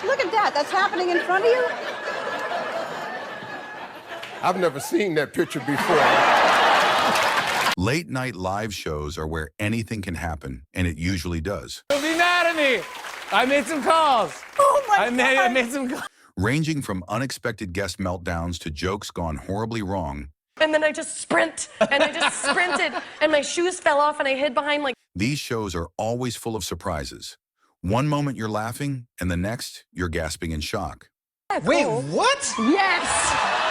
Look at that. That's happening in front of you? I've never seen that picture before. Late night live shows are where anything can happen, and it usually does. Don't be mad at me. I made some calls. Oh, my God. I made some calls. Ranging from unexpected guest meltdowns to jokes gone horribly wrong. And then I just sprinted, and my shoes fell off, and I hid behind, like... These shows are always full of surprises. One moment you're laughing, and the next, you're gasping in shock. Wait, what? Yes!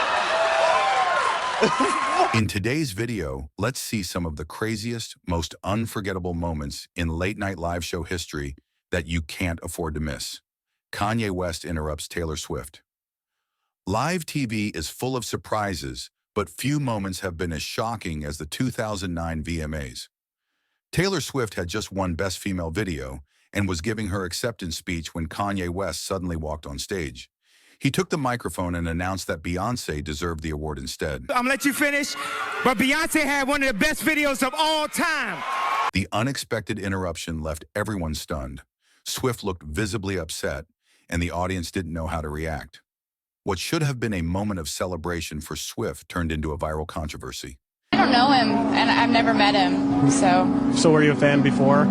In today's video, let's see some of the craziest, most unforgettable moments in late night live show history that you can't afford to miss. Kanye West interrupts Taylor Swift. Live TV is full of surprises, but few moments have been as shocking as the 2009 VMAs. Taylor Swift had just won Best Female Video and was giving her acceptance speech when Kanye West suddenly walked on stage. He took the microphone and announced that Beyoncé deserved the award instead. I'm gonna let you finish, but Beyoncé had one of the best videos of all time. The unexpected interruption left everyone stunned. Swift looked visibly upset, and the audience didn't know how to react. What should have been a moment of celebration for Swift turned into a viral controversy. I don't know him, and I've never met him, so... So were you a fan before?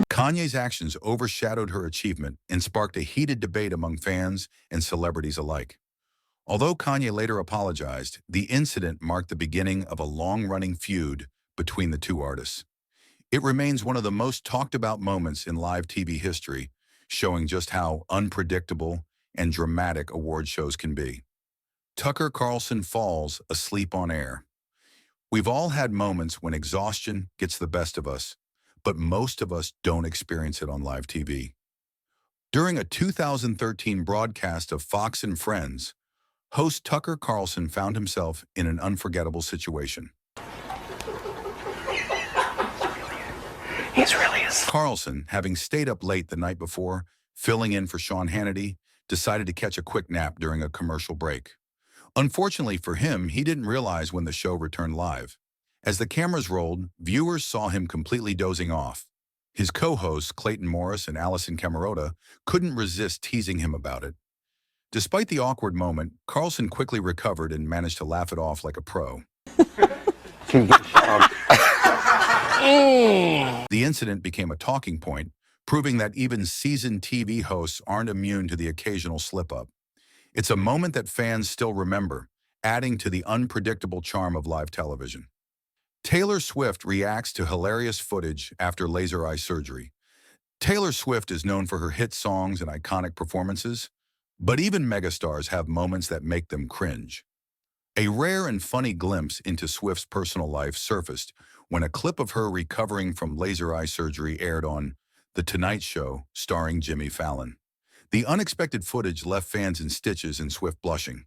Kanye's actions overshadowed her achievement and sparked a heated debate among fans and celebrities alike. Although Kanye later apologized, the incident marked the beginning of a long-running feud between the two artists. It remains one of the most talked-about moments in live TV history, showing just how unpredictable and dramatic award shows can be. Tucker Carlson falls asleep on air. We've all had moments when exhaustion gets the best of us, but most of us don't experience it on live TV. During a 2013 broadcast of Fox and Friends, host Tucker Carlson found himself in an unforgettable situation. He's really asleep. Carlson, having stayed up late the night before, filling in for Sean Hannity, decided to catch a quick nap during a commercial break. Unfortunately for him, he didn't realize when the show returned live. As the cameras rolled, viewers saw him completely dozing off. His co-hosts, Clayton Morris and Allison Camerota, couldn't resist teasing him about it. Despite the awkward moment, Carlson quickly recovered and managed to laugh it off like a pro. The incident became a talking point, proving that even seasoned TV hosts aren't immune to the occasional slip-up. It's a moment that fans still remember, adding to the unpredictable charm of live television. Taylor Swift reacts to hilarious footage after laser eye surgery. Taylor Swift is known for her hit songs and iconic performances, but even megastars have moments that make them cringe. A rare and funny glimpse into Swift's personal life surfaced when a clip of her recovering from laser eye surgery aired on The Tonight Show, starring Jimmy Fallon. The unexpected footage left fans in stitches and Swift blushing.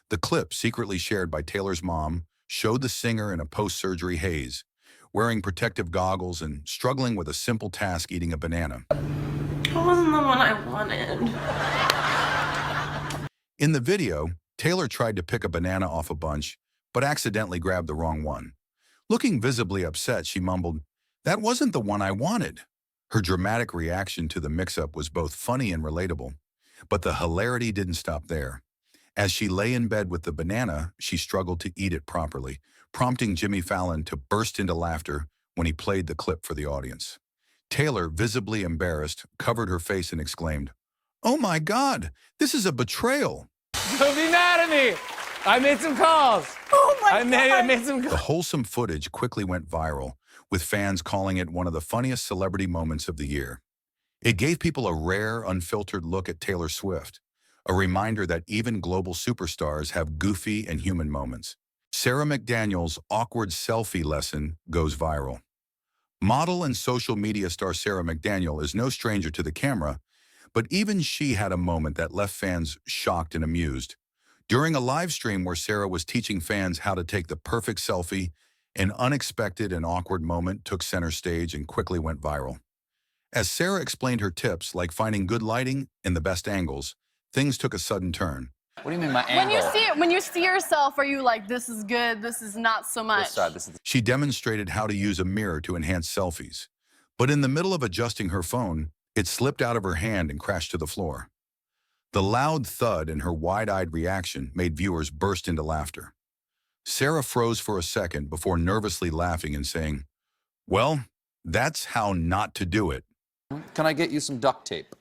The clip, secretly shared by Taylor's mom, showed the singer in a post-surgery haze, wearing protective goggles and struggling with a simple task eating a banana. That wasn't the one I wanted. In the video, Taylor tried to pick a banana off a bunch, but accidentally grabbed the wrong one. Looking visibly upset, she mumbled, "That wasn't the one I wanted." Her dramatic reaction to the mix-up was both funny and relatable, but the hilarity didn't stop there. As she lay in bed with the banana, she struggled to eat it properly, prompting Jimmy Fallon to burst into laughter when he played the clip for the audience. Taylor, visibly embarrassed, covered her face and exclaimed, "Oh my God, this is a betrayal." Don't be mad at me. I made some calls. Oh, my God. I made some calls. The wholesome footage quickly went viral, with fans calling it one of the funniest celebrity moments of the year. It gave people a rare, unfiltered look at Taylor Swift, a reminder that even global superstars have goofy and human moments. Sarah McDaniel's awkward selfie lesson goes viral. Model and social media star Sarah McDaniel is no stranger to the camera, but even she had a moment that left fans shocked and amused. During a live stream where Sarah was teaching fans how to take the perfect selfie, an unexpected and awkward moment took center stage and quickly went viral. As Sarah explained her tips, like finding good lighting and the best angles, things took a sudden turn. What do you mean my angle? When you see yourself, are you like, this is good, this is not so much? This side, this is... She demonstrated how to use a mirror to enhance selfies, but in the middle of adjusting her phone, it slipped out of her hand and crashed to the floor. The loud thud and her wide-eyed reaction made viewers burst into laughter. Sarah froze for a second before nervously laughing and saying, "Well, that's how not to do it." Can I get you some duct tape?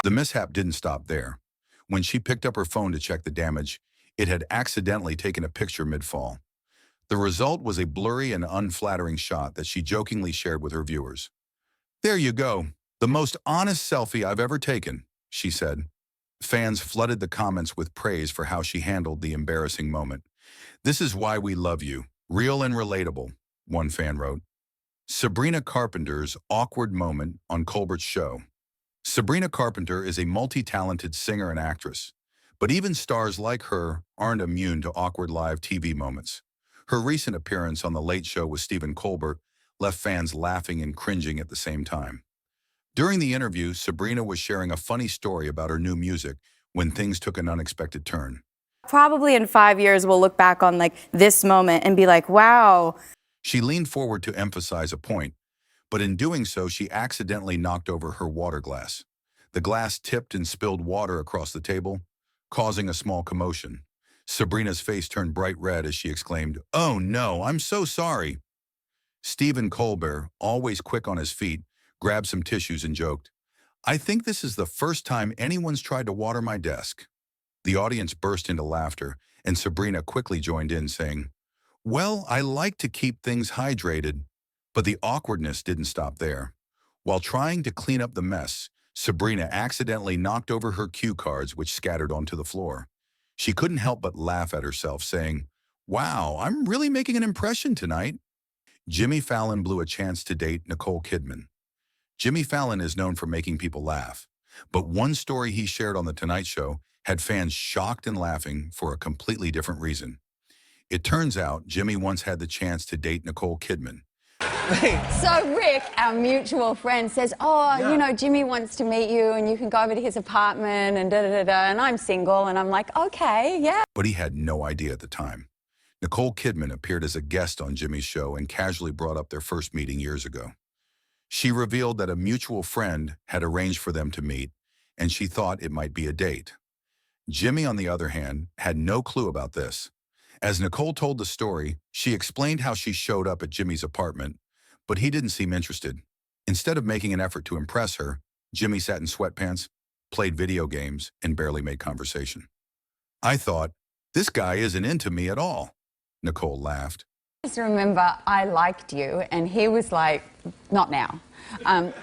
The mishap didn't stop there. When she picked up her phone to check the damage, it had accidentally taken a picture mid-fall. The result was a blurry and unflattering shot that she jokingly shared with her viewers. "There you go, the most honest selfie I've ever taken," she said. Fans flooded the comments with praise for how she handled the embarrassing moment. "This is why we love you, real and relatable," one fan wrote. Sabrina Carpenter's awkward moment on Colbert's show. Sabrina Carpenter is a multi-talented singer and actress, but even stars like her aren't immune to awkward live TV moments. Her recent appearance on The Late Show with Stephen Colbert left fans laughing and cringing at the same time. During the interview, Sabrina was sharing a funny story about her new music when things took an unexpected turn. Probably in 5 years, we'll look back on like this moment and be like, wow. She leaned forward to emphasize a point, but in doing so, she accidentally knocked over her water glass. The glass tipped and spilled water across the table, causing a small commotion. Sabrina's face turned bright red as she exclaimed, "Oh no, I'm so sorry." Stephen Colbert, always quick on his feet, grabbed some tissues and joked, "I think this is the first time anyone's tried to water my desk." The audience burst into laughter, and Sabrina quickly joined in, saying, "Well, I like to keep things hydrated." But the awkwardness didn't stop there. While trying to clean up the mess, Sabrina accidentally knocked over her cue cards, which scattered onto the floor. She couldn't help but laugh at herself, saying, "Wow, I'm really making an impression tonight." Jimmy Fallon blew a chance to date Nicole Kidman. Jimmy Fallon is known for making people laugh, but one story he shared on The Tonight Show had fans shocked and laughing for a completely different reason. It turns out Jimmy once had the chance to date Nicole Kidman. So Rick, our mutual friend, says, you know, Jimmy wants to meet you and you can go over to his apartment and da-da-da-da, and I'm single, and I'm like, okay, yeah. But he had no idea at the time. Nicole Kidman appeared as a guest on Jimmy's show and casually brought up their first meeting years ago. She revealed that a mutual friend had arranged for them to meet, and she thought it might be a date. Jimmy, on the other hand, had no clue about this. As Nicole told the story, she explained how she showed up at Jimmy's apartment, but he didn't seem interested. Instead of making an effort to impress her, Jimmy sat in sweatpants, played video games, and barely made conversation. "I thought, this guy isn't into me at all," Nicole laughed. I just remember I liked you, and he was like, not now. I'm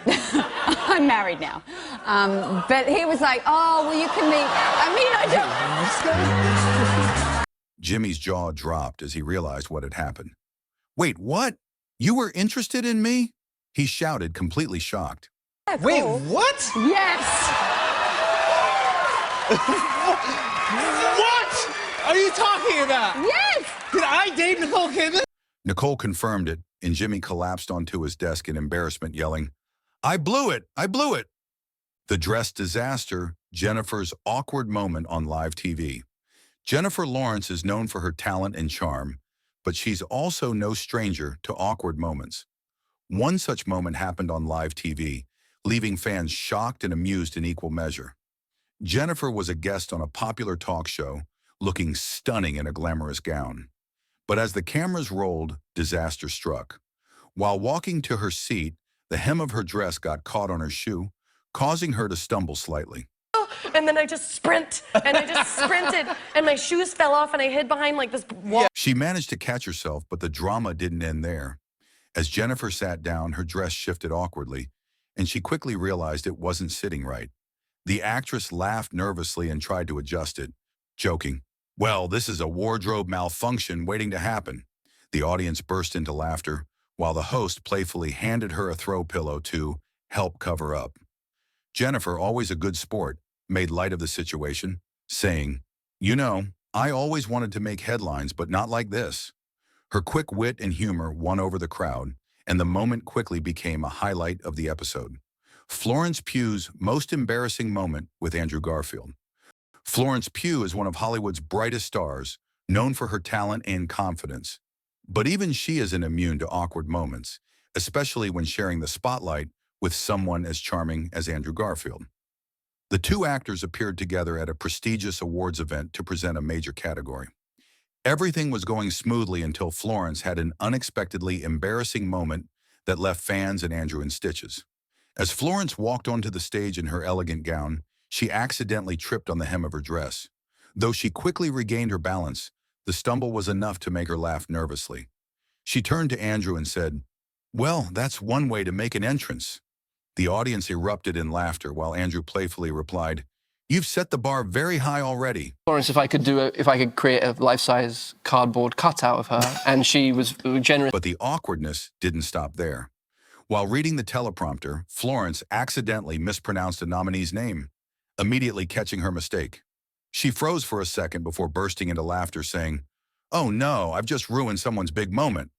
married now. But he was like, oh, well, you can meet. I don't. Jimmy's jaw dropped as he realized what had happened. "Wait, what? You were interested in me?" he shouted, completely shocked. Yeah, cool. Wait, what? Yes. What are you talking about? Yes. Did I date Nicole Kidman? Nicole confirmed it, and Jimmy collapsed onto his desk in embarrassment, yelling, "I blew it! I blew it!" The dress disaster, Jennifer's awkward moment on live TV. Jennifer Lawrence is known for her talent and charm, but she's also no stranger to awkward moments. One such moment happened on live TV, leaving fans shocked and amused in equal measure. Jennifer was a guest on a popular talk show, looking stunning in a glamorous gown. But as the cameras rolled, disaster struck. While walking to her seat, the hem of her dress got caught on her shoe, causing her to stumble slightly. And then I just sprinted, and my shoes fell off, and I hid behind like this wall. She managed to catch herself, but the drama didn't end there. As Jennifer sat down, her dress shifted awkwardly, and she quickly realized it wasn't sitting right. The actress laughed nervously and tried to adjust it, joking, "Well, this is a wardrobe malfunction waiting to happen." The audience burst into laughter, while the host playfully handed her a throw pillow to help cover up. Jennifer, always a good sport, made light of the situation, saying, "You know, I always wanted to make headlines, but not like this." Her quick wit and humor won over the crowd, and the moment quickly became a highlight of the episode. Florence Pugh's most embarrassing moment with Andrew Garfield. Florence Pugh is one of Hollywood's brightest stars, known for her talent and confidence. But even she isn't immune to awkward moments, especially when sharing the spotlight with someone as charming as Andrew Garfield. The two actors appeared together at a prestigious awards event to present a major category. Everything was going smoothly until Florence had an unexpectedly embarrassing moment that left fans and Andrew in stitches. As Florence walked onto the stage in her elegant gown, she accidentally tripped on the hem of her dress. Though she quickly regained her balance, the stumble was enough to make her laugh nervously. She turned to Andrew and said, "Well, that's one way to make an entrance." The audience erupted in laughter while Andrew playfully replied, "You've set the bar very high already." Florence, if I could create a life-size cardboard cutout of her, and she was generous. But the awkwardness didn't stop there. While reading the teleprompter, Florence accidentally mispronounced a nominee's name, immediately catching her mistake. She froze for a second before bursting into laughter, saying, "Oh no, I've just ruined someone's big moment."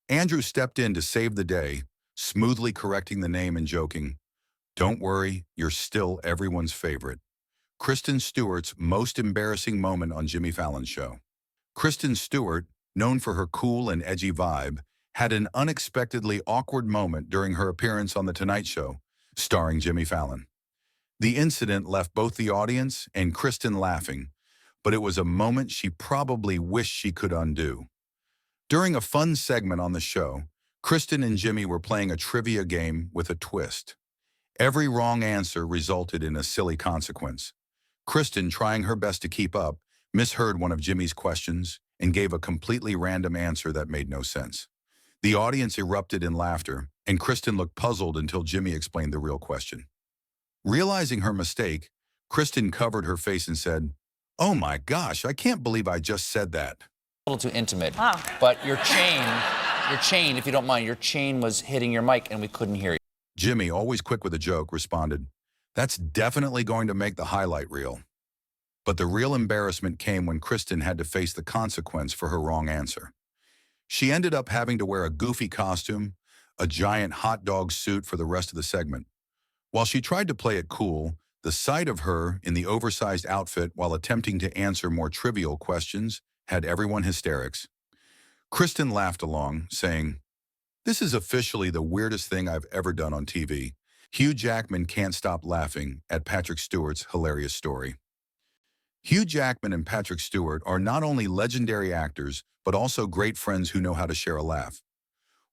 Andrew stepped in to save the day, smoothly correcting the name and joking, "Don't worry, you're still everyone's favorite." Kristen Stewart's most embarrassing moment on Jimmy Fallon's show. Kristen Stewart, known for her cool and edgy vibe, had an unexpectedly awkward moment during her appearance on The Tonight Show, starring Jimmy Fallon. The incident left both the audience and Kristen laughing, but it was a moment she probably wished she could undo. During a fun segment on the show, Kristen and Jimmy were playing a trivia game with a twist. Every wrong answer resulted in a silly consequence. Kristen, trying her best to keep up, misheard one of Jimmy's questions and gave a completely random answer that made no sense. The audience erupted in laughter, and Kristen looked puzzled until Jimmy explained the real question. Realizing her mistake, Kristen covered her face and said, "Oh my gosh, I can't believe I just said that." A little too intimate. But your chain, if you don't mind, your chain was hitting your mic and we couldn't hear you. Jimmy, always quick with a joke, responded, "That's definitely going to make the highlight reel." But the real embarrassment came when Kristen had to face the consequence for her wrong answer. She ended up having to wear a goofy costume, a giant hot dog suit for the rest of the segment. While she tried to play it cool, the sight of her in the oversized outfit while attempting to answer more trivial questions had everyone hysterics. Kristen laughed along, saying, "This is officially the weirdest thing I've ever done on TV." Hugh Jackman can't stop laughing at Patrick Stewart's hilarious story. Hugh Jackman and Patrick Stewart are not only legendary actors, but also great friends who know how to share a laugh.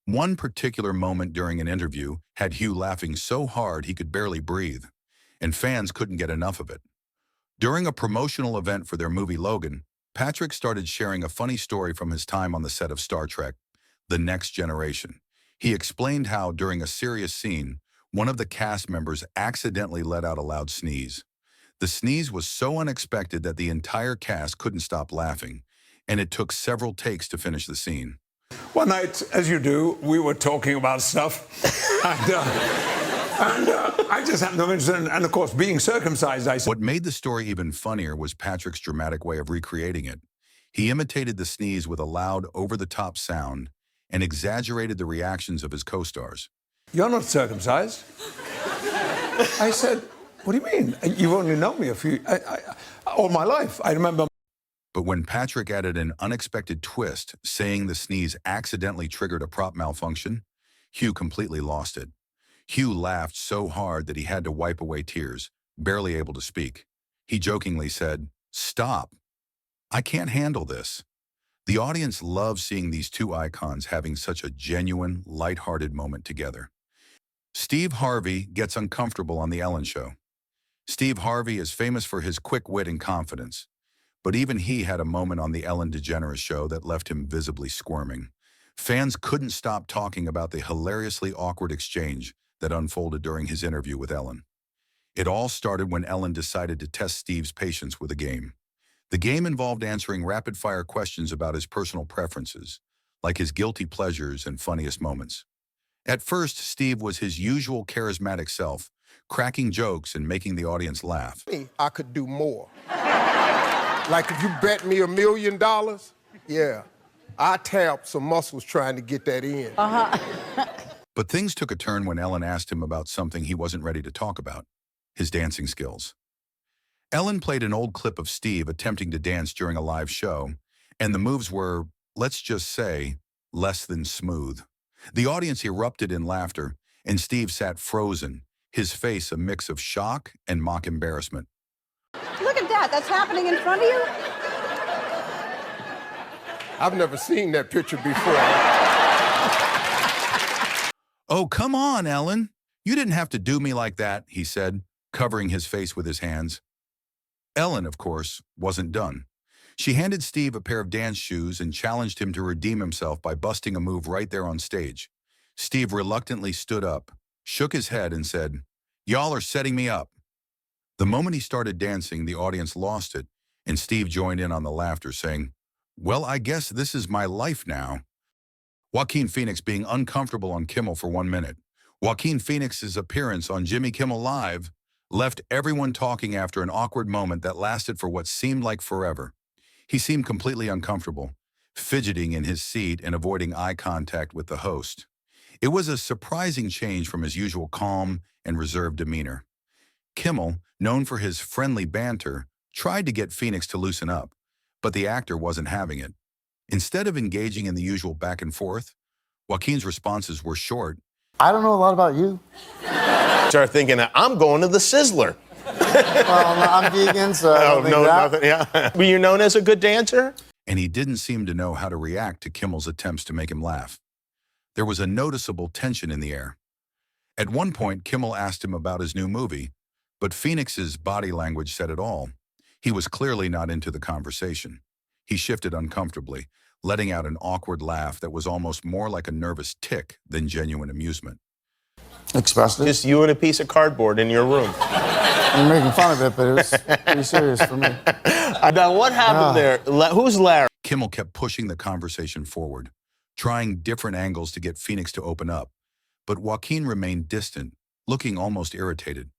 One particular moment during an interview had Hugh laughing so hard he could barely breathe, and fans couldn't get enough of it. During a promotional event for their movie Logan, Patrick started sharing a funny story from his time on the set of Star Trek, The Next Generation. He explained how, during a serious scene, one of the cast members accidentally let out a loud sneeze. The sneeze was so unexpected that the entire cast couldn't stop laughing, and it took several takes to finish the scene. One night, as you do, we were talking about stuff, and I just happened to mention, and of course, being circumcised, I said... What made the story even funnier was Patrick's dramatic way of recreating it. He imitated the sneeze with a loud, over-the-top sound and exaggerated the reactions of his co-stars. "You're not circumcised." I said, "What do you mean? You've only known me all my life." I remember... But when Patrick added an unexpected twist, saying the sneeze accidentally triggered a prop malfunction, Hugh completely lost it. Hugh laughed so hard that he had to wipe away tears, barely able to speak. He jokingly said, "Stop. I can't handle this." The audience loved seeing these two icons having such a genuine, lighthearted moment together. Steve Harvey gets uncomfortable on The Ellen Show. Steve Harvey is famous for his quick wit and confidence, but even he had a moment on The Ellen DeGeneres Show that left him visibly squirming. Fans couldn't stop talking about the hilariously awkward exchange that unfolded during his interview with Ellen. It all started when Ellen decided to test Steve's patience with a game. The game involved answering rapid-fire questions about his personal preferences, like his guilty pleasures and funniest moments. At first, Steve was his usual charismatic self, cracking jokes and making the audience laugh. I could do more. Like if you bet me $1 million, yeah, I tapped some muscles trying to get that in. But things took a turn when Ellen asked him about something he wasn't ready to talk about, his dancing skills. Ellen played an old clip of Steve attempting to dance during a live show, and the moves were, let's just say, less than smooth. The audience erupted in laughter, and Steve sat frozen, his face a mix of shock and mock embarrassment. Look at that. That's happening in front of you? I've never seen that picture before. Oh, come on, Ellen. You didn't have to do me like that, he said, covering his face with his hands. Ellen, of course, wasn't done. She handed Steve a pair of dance shoes and challenged him to redeem himself by busting a move right there on stage. Steve reluctantly stood up, shook his head, and said, "Y'all are setting me up." The moment he started dancing, the audience lost it, and Steve joined in on the laughter, saying, "Well, I guess this is my life now." Joaquin Phoenix being uncomfortable on Kimmel for 1 minute. Joaquin Phoenix's appearance on Jimmy Kimmel Live left everyone talking after an awkward moment that lasted for what seemed like forever. He seemed completely uncomfortable, fidgeting in his seat and avoiding eye contact with the host. It was a surprising change from his usual calm and reserved demeanor. Kimmel, known for his friendly banter, tried to get Phoenix to loosen up, but the actor wasn't having it. Instead of engaging in the usual back and forth, Joaquin's responses were short. "I don't know a lot about you." Start thinking, I'm going to the Sizzler. Well, I'm vegan, so I don't think that. nothing. Yeah. Were you known as a good dancer? And he didn't seem to know how to react to Kimmel's attempts to make him laugh. There was a noticeable tension in the air. At one point, Kimmel asked him about his new movie, but Phoenix's body language said it all. He was clearly not into the conversation. He shifted uncomfortably, letting out an awkward laugh that was almost more like a nervous tick than genuine amusement. Expressive. Just you and a piece of cardboard in your room. I'm making fun of it, but it was pretty serious for me. Now, what happened there? Who's Larry? Kimmel kept pushing the conversation forward, trying different angles to get Phoenix to open up, but Joaquin remained distant, looking almost irritated.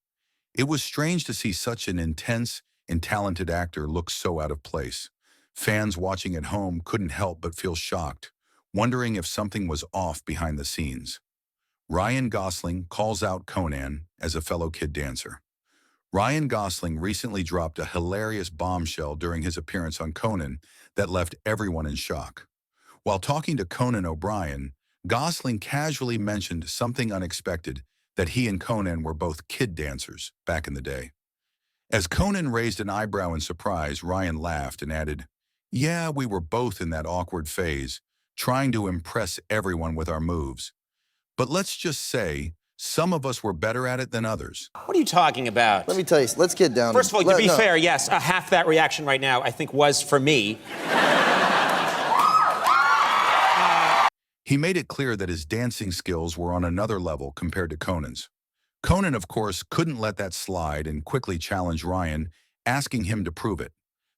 It was strange to see such an intense and talented actor look so out of place. Fans watching at home couldn't help but feel shocked, wondering if something was off behind the scenes. Ryan Gosling calls out Conan as a fellow kid dancer. Ryan Gosling recently dropped a hilarious bombshell during his appearance on Conan that left everyone in shock. While talking to Conan O'Brien, Gosling casually mentioned something unexpected, that he and Conan were both kid dancers back in the day. As Conan raised an eyebrow in surprise, Ryan laughed and added, "Yeah, we were both in that awkward phase, trying to impress everyone with our moves. But let's just say, some of us were better at it than others." What are you talking about? Let me tell you, let's get down. First of all, to be fair, yes, half that reaction right now, I think, was for me. He made it clear that his dancing skills were on another level compared to Conan's. Conan, of course, couldn't let that slide and quickly challenged Ryan, asking him to prove it.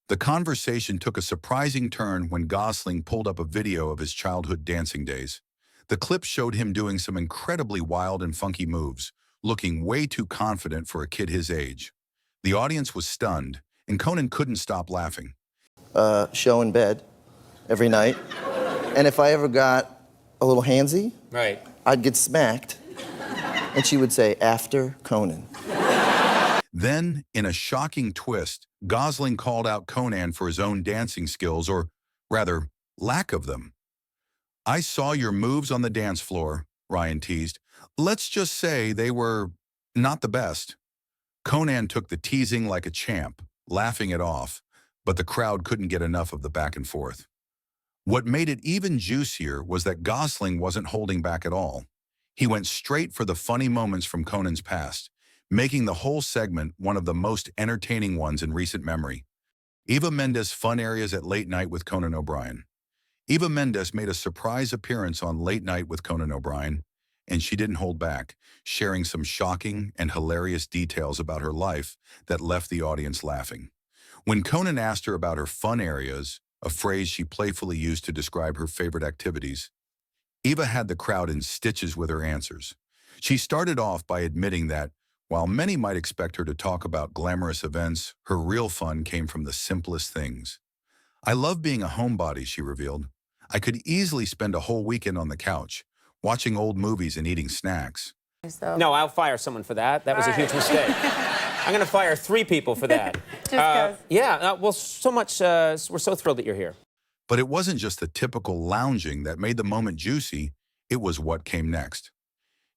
The conversation took a surprising turn when Gosling pulled up a video of his childhood dancing days. The clip showed him doing some incredibly wild and funky moves, looking way too confident for a kid his age. The audience was stunned, and Conan couldn't stop laughing. Show in bed every night. And if I ever got a little handsy, right, I'd get smacked. And she would say, "After Conan." Then, in a shocking twist, Gosling called out Conan for his own dancing skills, or rather, lack of them. "I saw your moves on the dance floor," Ryan teased. "Let's just say they were not the best." Conan took the teasing like a champ, laughing it off, but the crowd couldn't get enough of the back and forth. What made it even juicier was that Gosling wasn't holding back at all. He went straight for the funny moments from Conan's past, making the whole segment one of the most entertaining ones in recent memory. Eva Mendes' fun areas at Late Night with Conan O'Brien. Eva Mendes made a surprise appearance on Late Night with Conan O'Brien, and she didn't hold back, sharing some shocking and hilarious details about her life that left the audience laughing. When Conan asked her about her fun areas, a phrase she playfully used to describe her favorite activities, Eva had the crowd in stitches with her answers. She started off by admitting that, while many might expect her to talk about glamorous events, her real fun came from the simplest things. "I love being a homebody," she revealed. "I could easily spend a whole weekend on the couch, watching old movies and eating snacks." No, I'll fire someone for that. That was a huge mistake. I'm going to fire 3 people for that. Well, so much, we're so thrilled that you're here. But it wasn't just the typical lounging that made the moment juicy, it was what came next.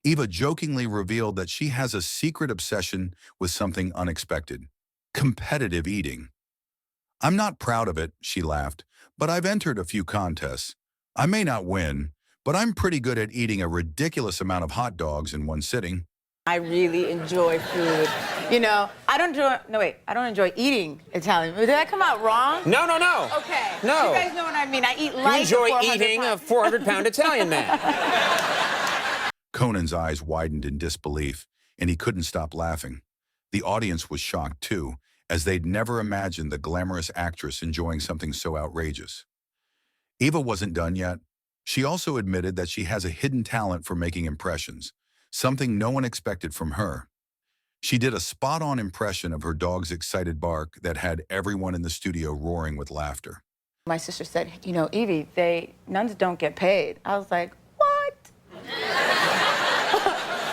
Eva jokingly revealed that she has a secret obsession with something unexpected: competitive eating. "I'm not proud of it," she laughed, "but I've entered a few contests. I may not win, but I'm pretty good at eating a ridiculous amount of hot dogs in one sitting." I really enjoy food. You know, I don't enjoy eating Italian food. Did that come out wrong? No, no, no. Okay. No. You guys know what I mean. I eat You like enjoy 400 eating a 400-pound Italian man. Conan's eyes widened in disbelief, and he couldn't stop laughing. The audience was shocked, too, as they'd never imagined the glamorous actress enjoying something so outrageous. Eva wasn't done yet. She also admitted that she has a hidden talent for making impressions, something no one expected from her. She did a spot-on impression of her dog's excited bark that had everyone in the studio roaring with laughter. My sister said, you know, Evie, nuns don't get paid. I was like, what?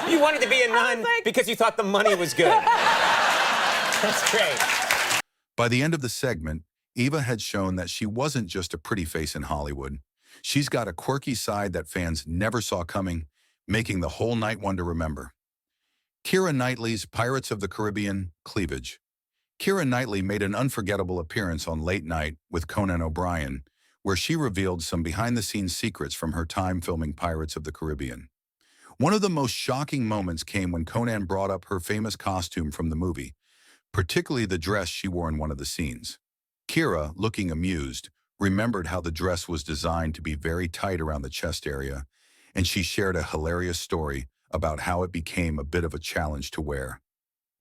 You wanted to be a nun because you thought the money was good. That's great. By the end of the segment, Eva had shown that she wasn't just a pretty face in Hollywood. She's got a quirky side that fans never saw coming, making the whole night one to remember. Keira Knightley's Pirates of the Caribbean cleavage. Keira Knightley made an unforgettable appearance on Late Night with Conan O'Brien, where she revealed some behind-the-scenes secrets from her time filming Pirates of the Caribbean. One of the most shocking moments came when Conan brought up her famous costume from the movie, particularly the dress she wore in one of the scenes. Keira, looking amused, remembered how the dress was designed to be very tight around the chest area, and she shared a hilarious story about how it became a bit of a challenge to wear.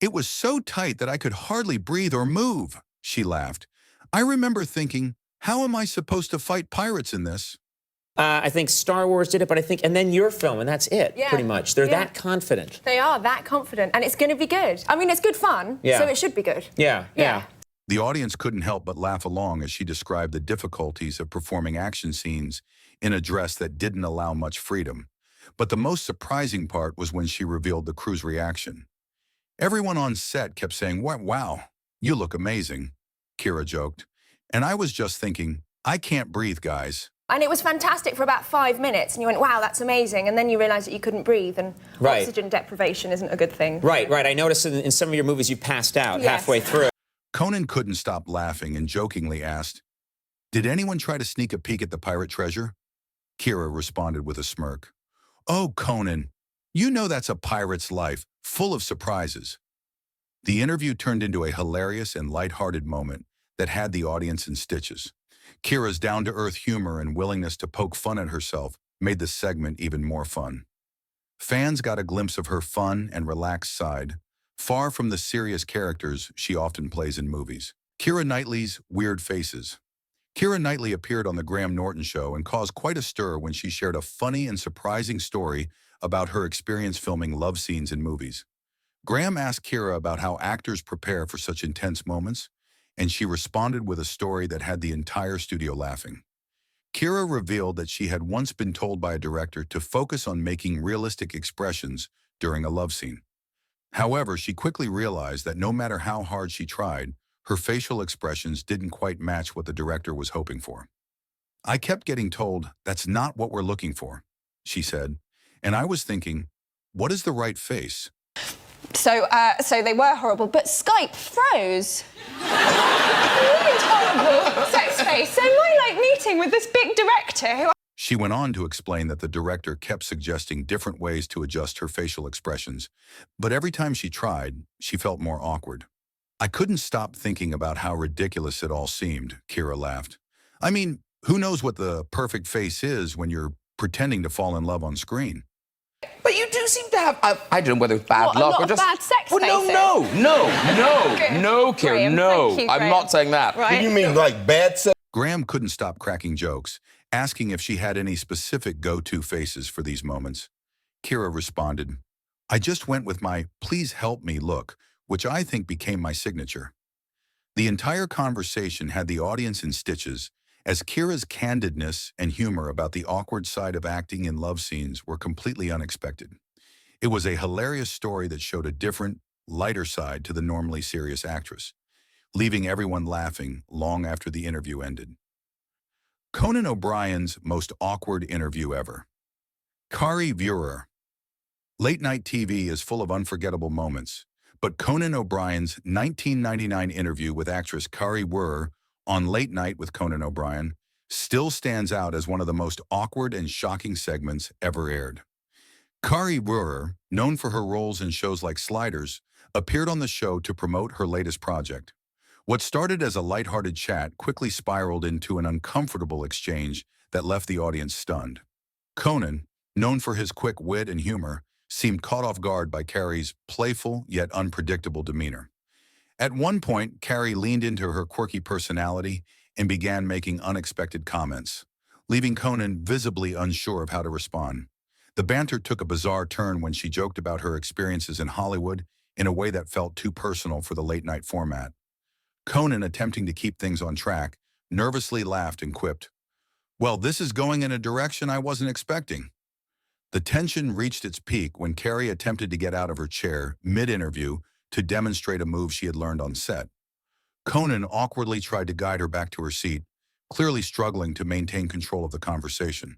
"It was so tight that I could hardly breathe or move," she laughed. "I remember thinking, how am I supposed to fight pirates in this?" I think Star Wars did it, but and then your film, and that's it, pretty much. They're that confident. They are that confident, and it's going to be good. I mean, it's good fun, so it should be good. Yeah. The audience couldn't help but laugh along as she described the difficulties of performing action scenes in a dress that didn't allow much freedom. But the most surprising part was when she revealed the crew's reaction. "Everyone on set kept saying, 'Wow, you look amazing,'" Keira joked. "And I was just thinking, I can't breathe, guys." And it was fantastic for about 5 minutes, and you went, wow, that's amazing, and then you realised that you couldn't breathe, and oxygen deprivation isn't a good thing. Right. I noticed in some of your movies you passed out halfway through. Conan couldn't stop laughing and jokingly asked, "Did anyone try to sneak a peek at the pirate treasure?" Keira responded with a smirk. "Oh, Conan, you know that's a pirate's life, full of surprises." The interview turned into a hilarious and lighthearted moment that had the audience in stitches. Keira's down-to-earth humor and willingness to poke fun at herself made the segment even more fun. Fans got a glimpse of her fun and relaxed side, far from the serious characters she often plays in movies. Keira Knightley's weird faces. Keira Knightley appeared on The Graham Norton Show and caused quite a stir when she shared a funny and surprising story about her experience filming love scenes in movies. Graham asked Keira about how actors prepare for such intense moments, and she responded with a story that had the entire studio laughing. Keira revealed that she had once been told by a director to focus on making realistic expressions during a love scene. However, she quickly realized that no matter how hard she tried, her facial expressions didn't quite match what the director was hoping for. "I kept getting told, that's not what we're looking for," she said, "and I was thinking, what is the right face?" So they were horrible, but Skype froze. Really horrible sex face. So my meeting with this big director who... She went on to explain that the director kept suggesting different ways to adjust her facial expressions, but every time she tried, she felt more awkward. "I couldn't stop thinking about how ridiculous it all seemed," Keira laughed. "I mean, who knows what the perfect face is when you're pretending to fall in love on screen?" But you do seem to have, I don't know whether it's bad luck or just... bad sex faces? No, Keira, Graham, no. thank you, I'm Graham. not saying that. Right. You mean like bad sex? Graham couldn't stop cracking jokes, asking if she had any specific go-to faces for these moments. Keira responded, "I just went with my 'please help me' look, which I think became my signature." The entire conversation had the audience in stitches, as Keira's candidness and humor about the awkward side of acting in love scenes were completely unexpected. It was a hilarious story that showed a different, lighter side to the normally serious actress, leaving everyone laughing long after the interview ended. Conan O'Brien's most awkward interview ever. Kari Vurer. Late-night TV is full of unforgettable moments, but Conan O'Brien's 1999 interview with actress Kari Wuhrer on Late Night with Conan O'Brien still stands out as one of the most awkward and shocking segments ever aired. Kari Wuhrer, known for her roles in shows like Sliders, appeared on the show to promote her latest project. What started as a lighthearted chat quickly spiraled into an uncomfortable exchange that left the audience stunned. Conan, known for his quick wit and humor, seemed caught off guard by Kari's playful yet unpredictable demeanor. At one point, Kari leaned into her quirky personality and began making unexpected comments, leaving Conan visibly unsure of how to respond. The banter took a bizarre turn when she joked about her experiences in Hollywood in a way that felt too personal for the late-night format. Conan, attempting to keep things on track, nervously laughed and quipped, "Well, this is going in a direction I wasn't expecting." The tension reached its peak when Kari attempted to get out of her chair mid-interview to demonstrate a move she had learned on set. Conan awkwardly tried to guide her back to her seat, clearly struggling to maintain control of the conversation.